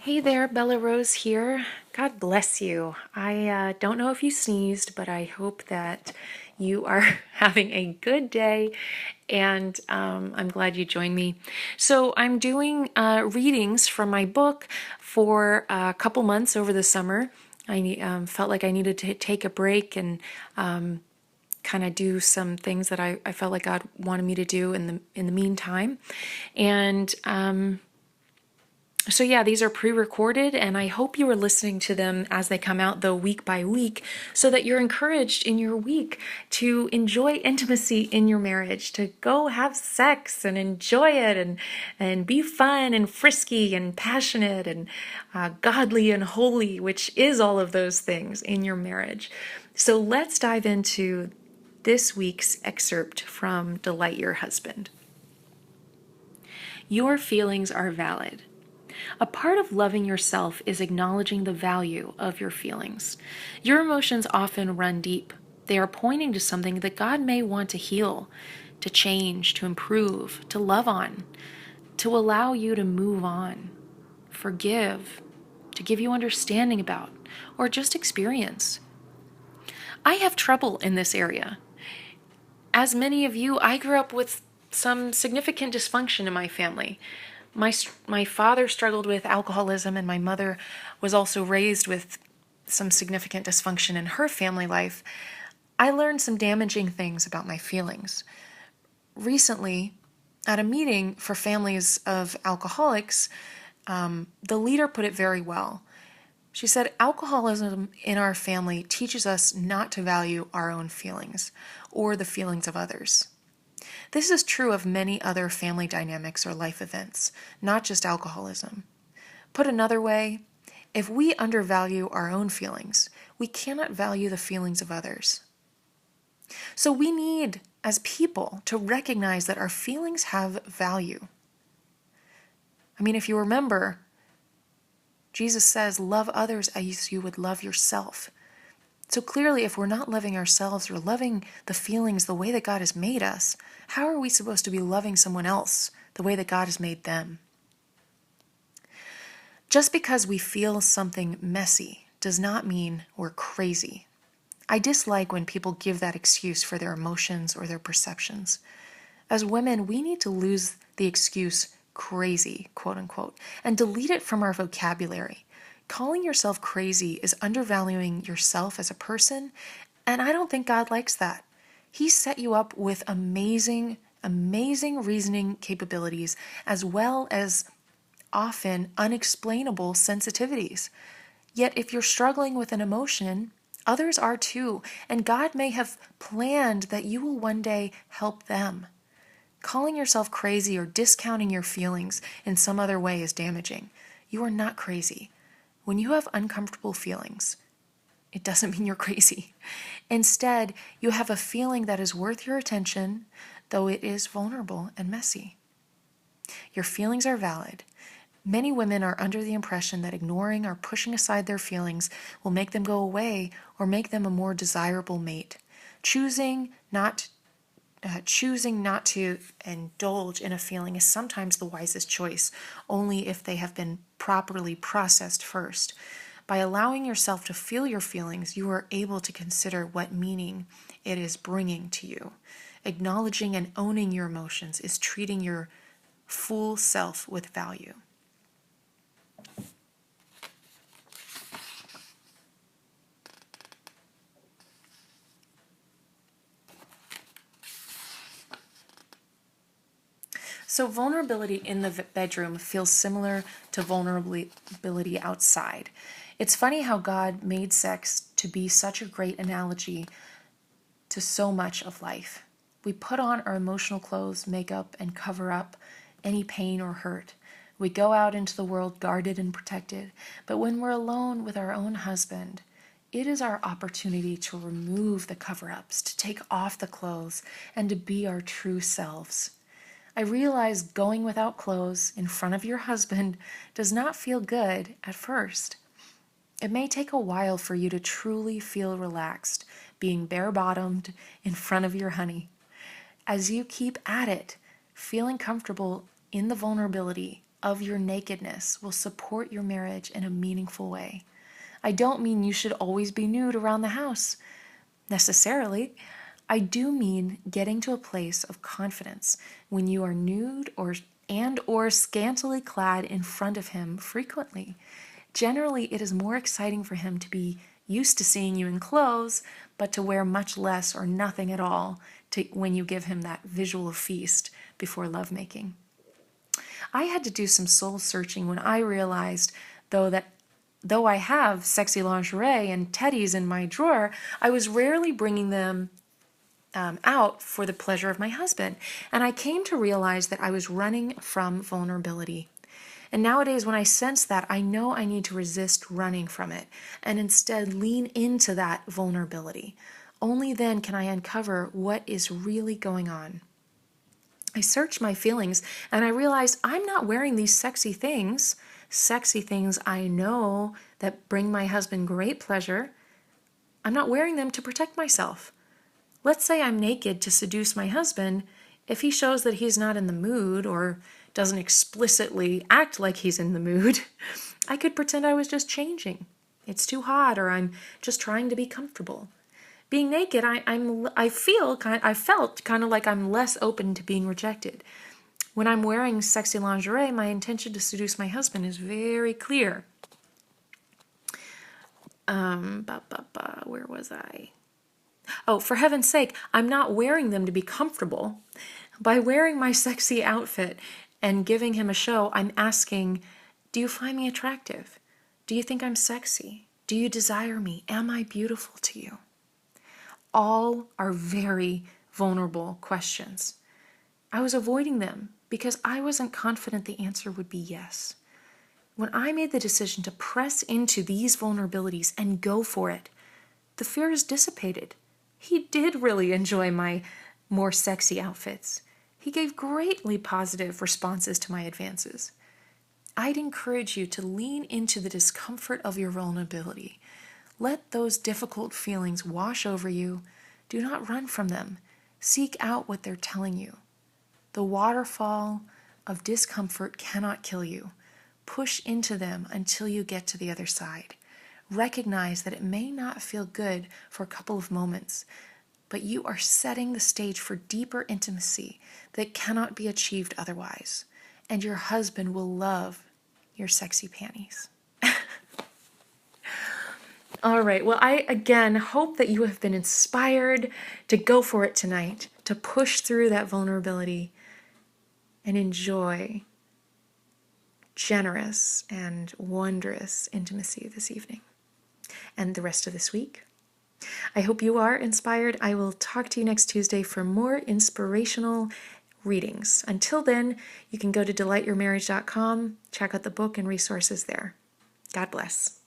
Hey there, Bella Rose here. God bless you. I don't know if you sneezed, but I hope that you are having a good day, and I'm glad you joined me. So, I'm doing readings from my book for a couple months over the summer. I felt like I needed to take a break and kind of do some things that I felt like God wanted me to do in the meantime. And so yeah, these are pre-recorded, and I hope you are listening to them as they come out, though week by week, so that you're encouraged in your week to enjoy intimacy in your marriage, to go have sex and enjoy it, and be fun and frisky and passionate and godly and holy, which is all of those things in your marriage. So let's dive into this week's excerpt from Delight Your Husband. Your feelings are valid. A part of loving yourself is acknowledging the value of your feelings. Your emotions often run deep. They are pointing to something that God may want to heal, to change, to improve, to love on, to allow you to move on, forgive, to give you understanding about, or just experience. I have trouble in this area. As many of you, I grew up with some significant dysfunction in my family. My father struggled with alcoholism, and my mother was also raised with some significant dysfunction in her family life. I learned some damaging things about my feelings. Recently, at a meeting for families of alcoholics, the leader put it very well. She said, alcoholism in our family teaches us not to value our own feelings or the feelings of others. This is true of many other family dynamics or life events, not just alcoholism. Put another way, if we undervalue our own feelings, we cannot value the feelings of others. So we need, as people, to recognize that our feelings have value. I mean, if you remember, Jesus says, love others as you would love yourself. So clearly, if we're not loving ourselves or loving the feelings the way that God has made us, how are we supposed to be loving someone else the way that God has made them? Just because we feel something messy does not mean we're crazy. I dislike when people give that excuse for their emotions or their perceptions. As women, we need to lose the excuse crazy, quote unquote, and delete it from our vocabulary. Calling yourself crazy is undervaluing yourself as a person, and I don't think God likes that. He set you up with amazing reasoning capabilities, as well as often unexplainable sensitivities. Yet if you're struggling with an emotion, others are too, and God may have planned that you will one day help them. Calling yourself crazy or discounting your feelings in some other way is damaging. You are not crazy. When you have uncomfortable feelings, it doesn't mean you're crazy. Instead, you have a feeling that is worth your attention, though it is vulnerable and messy. Your feelings are valid. Many women are under the impression that ignoring or pushing aside their feelings will make them go away or make them a more desirable mate. Choosing not to indulge in a feeling is sometimes the wisest choice, only if they have been properly processed first. By allowing yourself to feel your feelings, you are able to consider what meaning it is bringing to you. Acknowledging and owning your emotions is treating your full self with value. So vulnerability in the bedroom feels similar to vulnerability outside. It's funny how God made sex to be such a great analogy to so much of life. We put on our emotional clothes, makeup, and cover up any pain or hurt. We go out into the world guarded and protected, but when we're alone with our own husband, it is our opportunity to remove the cover-ups, to take off the clothes, and to be our true selves. I realize going without clothes in front of your husband does not feel good at first. It may take a while for you to truly feel relaxed, being bare-bottomed in front of your honey. As you keep at it, feeling comfortable in the vulnerability, of your nakedness will support your marriage in a meaningful way. I don't mean you should always be nude around the house, necessarily. I do mean getting to a place of confidence when you are nude or scantily clad in front of him frequently. Generally, it is more exciting for him to be used to seeing you in clothes, but to wear much less or nothing at all when you give him that visual feast before lovemaking. I had to do some soul searching when I realized, though I have sexy lingerie and teddies in my drawer, I was rarely bringing them out for the pleasure of my husband. And I came to realize that I was running from vulnerability. And nowadays, when I sense that, I know I need to resist running from it and instead lean into that vulnerability. Only then can I uncover what is really going on. I searched my feelings and I realized I'm not wearing these sexy things I know that bring my husband great pleasure. I'm not wearing them to protect myself. Let's say I'm naked to seduce my husband. If he shows that he's not in the mood or doesn't explicitly act like he's in the mood, I could pretend I was just changing. It's too hot, or I'm just trying to be comfortable. Being naked, I felt kind of like I'm less open to being rejected. When I'm wearing sexy lingerie, my intention to seduce my husband is very clear. Where was I? Oh, for heaven's sake, I'm not wearing them to be comfortable. By wearing my sexy outfit and giving him a show, I'm asking, do you find me attractive? Do you think I'm sexy? Do you desire me? Am I beautiful to you? All are very vulnerable questions. I was avoiding them because I wasn't confident the answer would be yes. When I made the decision to press into these vulnerabilities and go for it, the fears dissipated. He did really enjoy my more sexy outfits. He gave greatly positive responses to my advances. I'd encourage you to lean into the discomfort of your vulnerability. Let those difficult feelings wash over you. Do not run from them. Seek out what they're telling you. The waterfall of discomfort cannot kill you. Push into them until you get to the other side. Recognize that it may not feel good for a couple of moments, but you are setting the stage for deeper intimacy that cannot be achieved otherwise. And your husband will love your sexy panties. All right, well, I again hope that you have been inspired to go for it tonight, to push through that vulnerability and enjoy generous and wondrous intimacy this evening and the rest of this week. I hope you are inspired. I will talk to you next Tuesday for more inspirational readings. Until then, you can go to delightyourmarriage.com, check out the book and resources there. God bless.